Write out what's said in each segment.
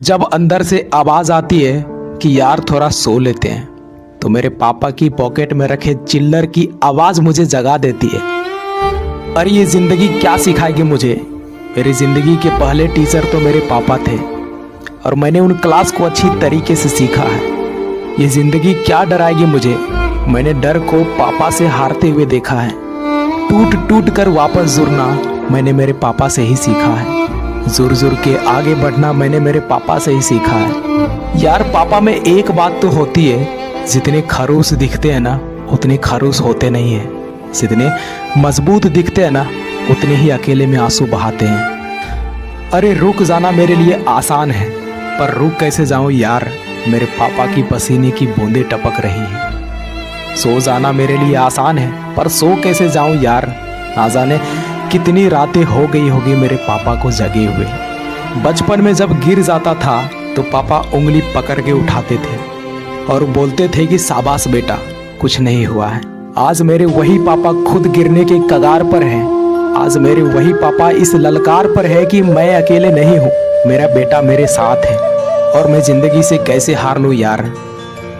जब अंदर से आवाज आती है कि यार थोड़ा सो लेते हैं, तो मेरे पापा की पॉकेट में रखे चिल्लर की आवाज मुझे जगा देती है। अरे ये जिंदगी क्या सिखाएगी मुझे। मेरी जिंदगी के पहले टीचर तो मेरे पापा थे और मैंने उन क्लास को अच्छी तरीके से सीखा है। ये जिंदगी क्या डराएगी मुझे, मैंने डर को पापा से हारते हुए देखा है। टूट टूट कर वापस जुड़ना मैंने मेरे पापा से ही सीखा है। जुर जुर के आगे बढ़ना मैंने मेरे पापा से ही सीखा है। यार पापा में एक बात तो होती है, जितने खरूस दिखते हैं ना उतने खरूस होते नहीं हैं। जितने मजबूत दिखते हैं ना उतने ही अकेले में आंसू बहाते हैं। अरे रुक जाना मेरे लिए आसान है, पर रुक कैसे जाऊं यार, मेरे पापा की पसीने की बूंदें टपक रही है। सो जाना मेरे लिए आसान है, पर सो कैसे जाऊं यार, ना जाने कितनी रातें हो गई होगी मेरे पापा को जगे हुए। बचपन में जब गिर जाता था तो पापा उंगली पकड़ के उठाते थे और बोलते थे कि शाबाश बेटा, कुछ नहीं हुआ है। आज मेरे वही पापा खुद गिरने के कगार पर हैं। आज मेरे वही पापा इस ललकार पर है कि मैं अकेले नहीं हूँ, मेरा बेटा मेरे साथ है। और मैं जिंदगी से कैसे हार लूँ यार,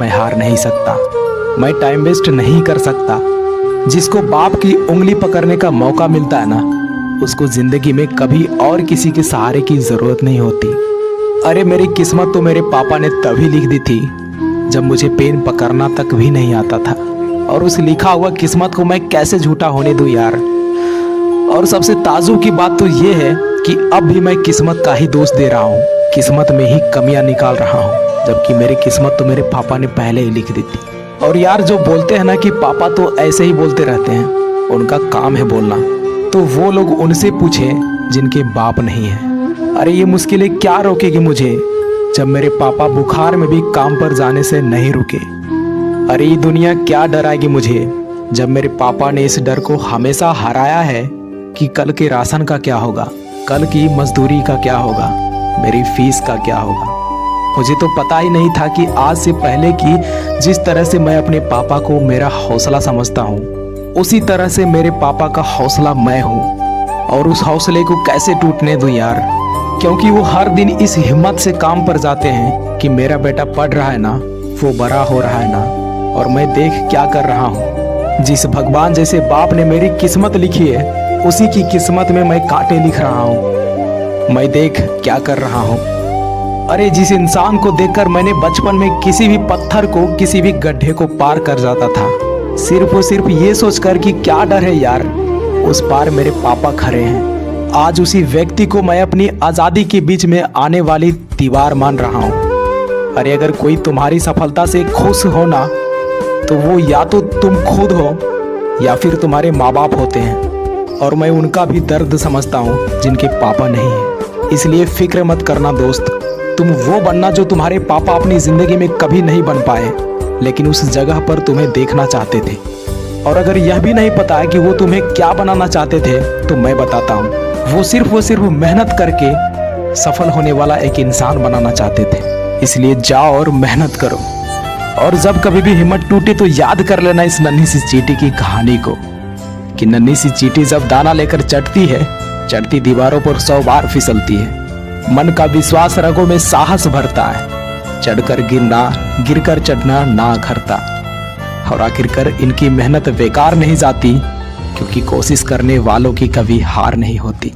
मैं हार नहीं सकता, मैं टाइम वेस्ट नहीं कर सकता। जिसको बाप की उंगली पकड़ने का मौका मिलता है ना, उसको जिंदगी में कभी और किसी के सहारे की जरूरत नहीं होती। अरे मेरी किस्मत तो मेरे पापा ने तभी लिख दी थी जब मुझे पेन पकड़ना तक भी नहीं आता था, और उस लिखा हुआ किस्मत को मैं कैसे झूठा होने दूं यार। और सबसे ताजुब की बात तो ये है कि अब भी मैं किस्मत का ही दोष दे रहा हूँ, किस्मत में ही कमियां निकाल रहा हूँ, जबकि मेरी किस्मत तो मेरे पापा ने पहले ही लिख दी थी। और यार जो बोलते हैं ना कि पापा तो ऐसे ही बोलते रहते हैं, उनका काम है बोलना, तो वो लोग उनसे पूछें जिनके बाप नहीं है। अरे ये मुश्किलें क्या रोकेगी मुझे, जब मेरे पापा बुखार में भी काम पर जाने से नहीं रुके। अरे ये दुनिया क्या डराएगी मुझे, जब मेरे पापा ने इस डर को हमेशा हराया है कि कल के राशन का क्या होगा, कल की मजदूरी का क्या होगा, मेरी फीस का क्या होगा। मुझे तो पता ही नहीं था कि आज से पहले की जिस तरह से मैं अपने पापा को मेरा हौसला समझता हूँ, उसी तरह से मेरे पापा का हौसला मैं हूँ। और उस हौसले को कैसे टूटने दूं यार, क्योंकि वो हर दिन इस हिम्मत से काम पर जाते हैं कि मेरा बेटा पढ़ रहा है ना, वो बड़ा हो रहा है ना, और मैं देख क्या कर रहा हूँ। जिस भगवान जैसे बाप ने मेरी किस्मत लिखी है, उसी की किस्मत में मैं कांटे लिख रहा हूँ। मैं देख क्या कर रहा हूँ। अरे जिस इंसान को देखकर मैंने बचपन में किसी भी पत्थर को, किसी भी गड्ढे को पार कर जाता था, सिर्फ और सिर्फ ये सोचकर कि क्या डर है यार, उस पार मेरे पापा खड़े हैं। आज उसी व्यक्ति को मैं अपनी आज़ादी के बीच में आने वाली दीवार मान रहा हूँ। अरे अगर कोई तुम्हारी सफलता से खुश हो ना, तो वो या तो तुम खुद हो या फिर तुम्हारे माँ बाप होते हैं। और मैं उनका भी दर्द समझता हूँ जिनके पापा नहीं है। इसलिए फिक्र मत करना दोस्त, तुम वो बनना जो तुम्हारे पापा अपनी जिंदगी में कभी नहीं बन पाए, लेकिन उस जगह पर तुम्हें देखना चाहते थे। और अगर यह भी नहीं पता है कि वो तुम्हें क्या बनाना चाहते थे, तो मैं बताता हूँ, वो सिर्फ मेहनत करके सफल होने वाला एक इंसान बनाना चाहते थे। इसलिए जाओ और मेहनत करो। और जब कभी भी हिम्मत टूटे तो याद कर लेना इस नन्ही सी चींटी की कहानी को, कि नन्ही सी चींटी जब दाना लेकर चढ़ती है, चढ़ती दीवारों पर 100 बार फिसलती है। मन का विश्वास रगों में साहस भरता है, चढ़कर गिरना, गिरकर चढ़ना ना घरता। और आखिरकार इनकी मेहनत बेकार नहीं जाती, क्योंकि कोशिश करने वालों की कभी हार नहीं होती।